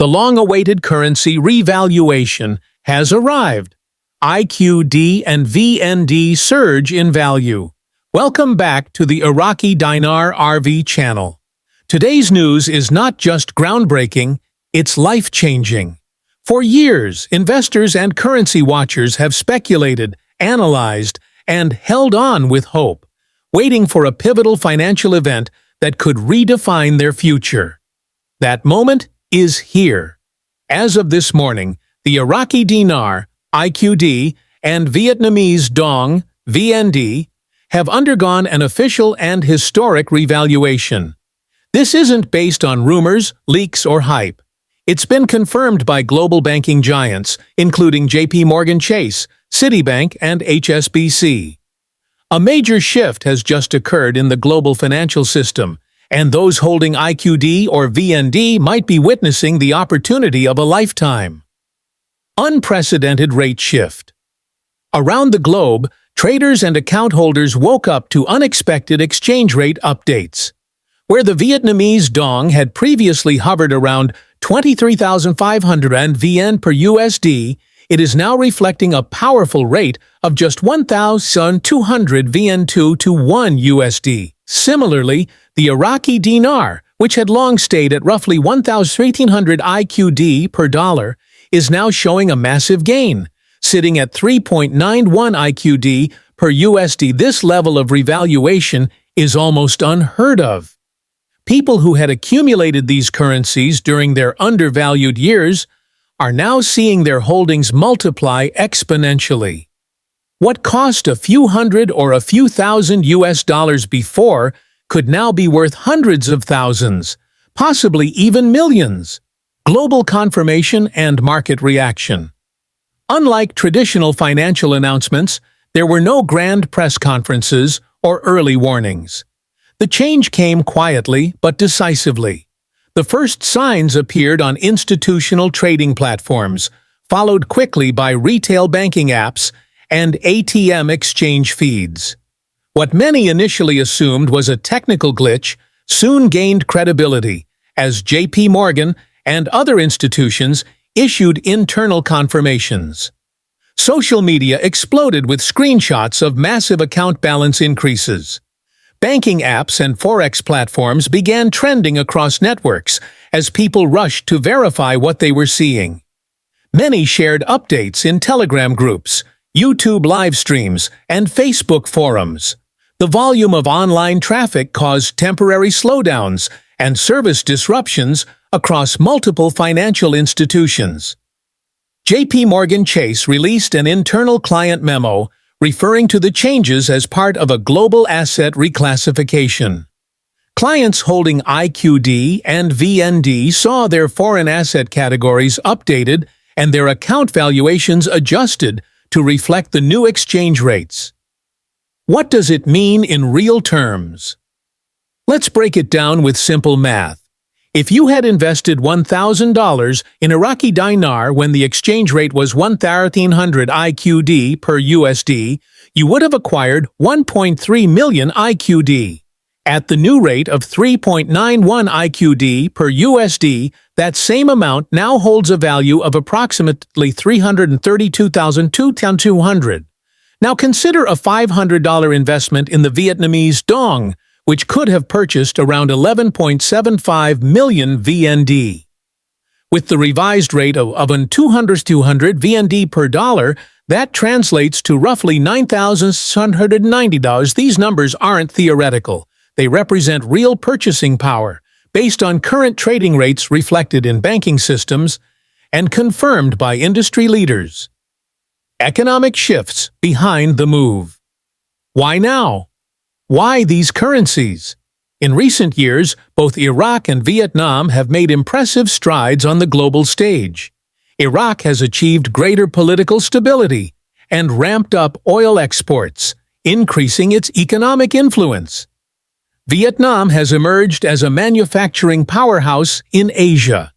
The long-awaited currency revaluation has arrived. IQD and VND surge in value. Welcome back to the Iraqi Dinar RV channel. Today's news is not just groundbreaking, it's life-changing. For years, investors and currency watchers have speculated, analyzed, and held on with hope, waiting for a pivotal financial event that could redefine their future. That moment is here. As of this morning, the Iraqi Dinar, IQD, and Vietnamese Dong, VND, have undergone an official and historic revaluation. This isn't based on rumors, leaks, or hype. It's been confirmed by global banking giants, including JP Chase, Citibank, and HSBC. A major shift has just occurred in the global financial system, and those holding IQD or VND might be witnessing the opportunity of a lifetime. Unprecedented rate shift. Around the globe, traders and account holders woke up to unexpected exchange rate updates. Where the Vietnamese Dong had previously hovered around 23,500 VN per USD, it is now reflecting a powerful rate of just 1,200 VN2 to 1 USD. Similarly, the Iraqi Dinar, which had long stayed at roughly 1,300 IQD per dollar, is now showing a massive gain, sitting at 3.91 IQD per USD. This level of revaluation is almost unheard of. People who had accumulated these currencies during their undervalued years are now seeing their holdings multiply exponentially. What cost a few hundred or a few thousand US dollars before could now be worth hundreds of thousands, possibly even millions. Global confirmation and market reaction. Unlike traditional financial announcements, there were no grand press conferences or early warnings. The change came quietly but decisively. The first signs appeared on institutional trading platforms, followed quickly by retail banking apps and ATM exchange feeds. What many initially assumed was a technical glitch soon gained credibility as JP and other institutions issued internal confirmations. Social media exploded with screenshots of massive account balance increases. Banking apps and Forex platforms began trending across networks as people rushed to verify what they were seeing. Many shared updates in Telegram groups, YouTube live streams, and Facebook forums. The volume of online traffic caused temporary slowdowns and service disruptions across multiple financial institutions. JP Chase released an internal client memo referring to the changes as part of a global asset reclassification. Clients holding IQD and VND saw their foreign asset categories updated and their account valuations adjusted to reflect the new exchange rates. What does it mean in real terms? Let's break it down with simple math. If you had invested $1,000 in Iraqi Dinar when the exchange rate was 1,300 IQD per USD, you would have acquired 1.3 million IQD. At the new rate of 3.91 IQD per USD, that same amount now holds a value of approximately $332,200. Now consider a $500 investment in the Vietnamese Dong, which could have purchased around 11.75 million VND. With the revised rate of 200 VND per dollar, that translates to roughly $9,690. These numbers aren't theoretical. They represent real purchasing power, based on current trading rates reflected in banking systems and confirmed by industry leaders. Economic shifts behind the move. Why now? Why these currencies? In recent years, both Iraq and Vietnam have made impressive strides on the global stage. Iraq has achieved greater political stability and ramped up oil exports, increasing its economic influence. Vietnam has emerged as a manufacturing powerhouse in Asia,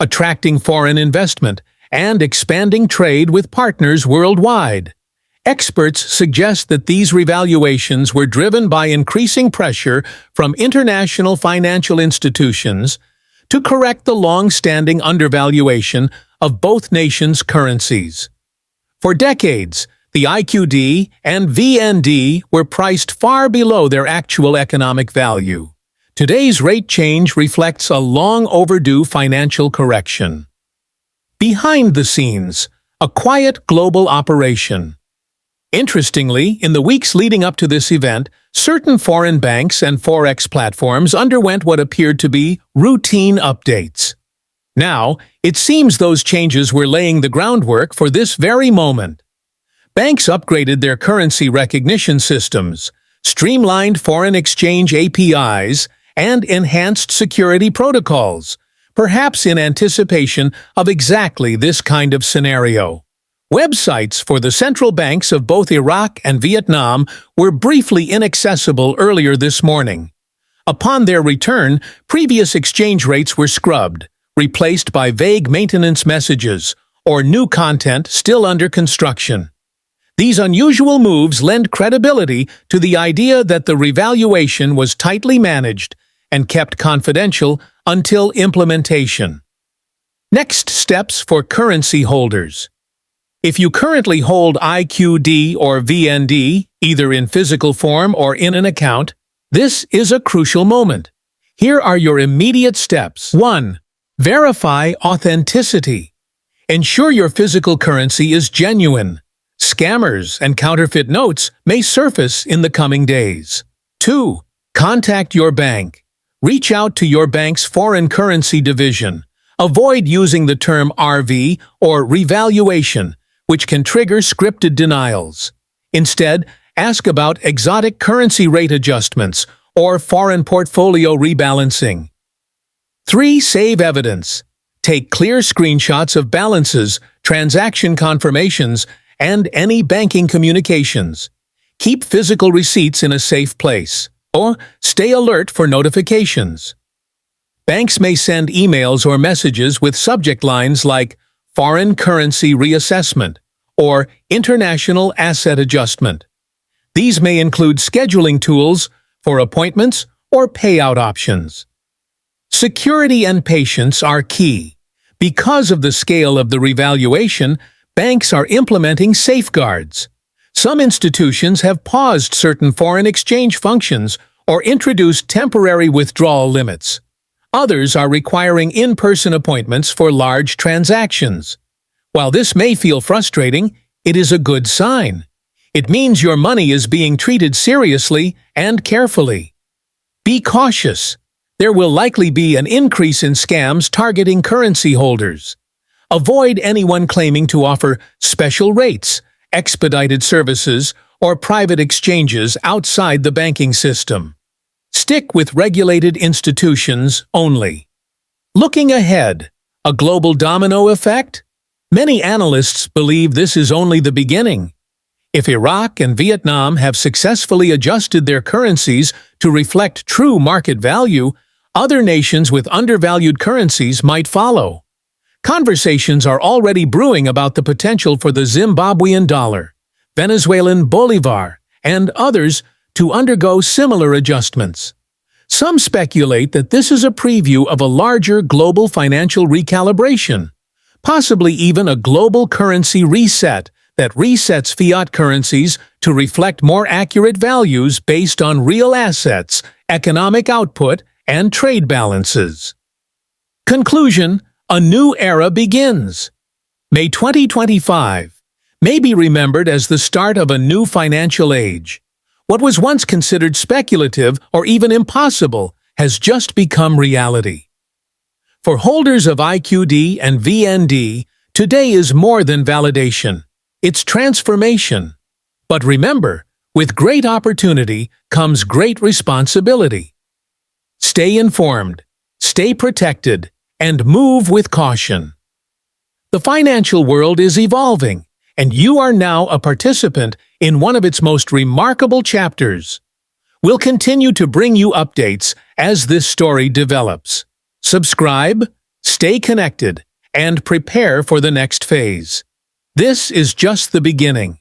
attracting foreign investment and expanding trade with partners worldwide. Experts suggest that these revaluations were driven by increasing pressure from international financial institutions to correct the long-standing undervaluation of both nations' currencies. For decades, the IQD and VND were priced far below their actual economic value. Today's rate change reflects a long-overdue financial correction. Behind the scenes, a quiet global operation. Interestingly, in the weeks leading up to this event, certain foreign banks and Forex platforms underwent what appeared to be routine updates. Now, it seems those changes were laying the groundwork for this very moment. Banks upgraded their currency recognition systems, streamlined foreign exchange APIs, and enhanced security protocols, perhaps in anticipation of exactly this kind of scenario. Websites for the central banks of both Iraq and Vietnam were briefly inaccessible earlier this morning. Upon their return, previous exchange rates were scrubbed, replaced by vague maintenance messages or new content still under construction. These unusual moves lend credibility to the idea that the revaluation was tightly managed and kept confidential until implementation. Next steps for currency holders. If you currently hold IQD or VND, either in physical form or in an account, this is a crucial moment. Here are your immediate steps. 1. Verify authenticity. Ensure your physical currency is genuine. Scammers and counterfeit notes may surface in the coming days. 2. Contact your bank. Reach out to your bank's foreign currency division. Avoid using the term RV or revaluation, which can trigger scripted denials. Instead, ask about exotic currency rate adjustments or foreign portfolio rebalancing. 3. Save evidence. Take clear screenshots of balances, transaction confirmations, and any banking communications. Keep physical receipts in a safe place, or stay alert for notifications. Banks may send emails or messages with subject lines like foreign currency reassessment or international asset adjustment. These may include scheduling tools for appointments or payout options. Security and patience are key. Because of the scale of the revaluation, banks are implementing safeguards. Some institutions have paused certain foreign exchange functions or introduced temporary withdrawal limits. Others are requiring in-person appointments for large transactions. While this may feel frustrating, it is a good sign. It means your money is being treated seriously and carefully. Be cautious. There will likely be an increase in scams targeting currency holders. Avoid anyone claiming to offer special rates, expedited services, or private exchanges outside the banking system. Stick with regulated institutions only. Looking ahead, a global domino effect? Many analysts believe this is only the beginning. If Iraq and Vietnam have successfully adjusted their currencies to reflect true market value, other nations with undervalued currencies might follow. Conversations are already brewing about the potential for the Zimbabwean dollar, Venezuelan bolivar, and others to undergo similar adjustments. Some speculate that this is a preview of a larger global financial recalibration, possibly even a global currency reset that resets fiat currencies to reflect more accurate values based on real assets, economic output, and trade balances. Conclusion: a new era begins. May 2025 may be remembered as the start of a new financial age. What was once considered speculative or even impossible has just become reality. For holders of IQD and VND, today is more than validation. It's transformation. But remember, with great opportunity comes great responsibility. Stay informed, stay protected, and move with caution. The financial world is evolving, and you are now a participant in one of its most remarkable chapters. We'll continue to bring you updates as this story develops. Subscribe, stay connected, and prepare for the next phase. This is just the beginning.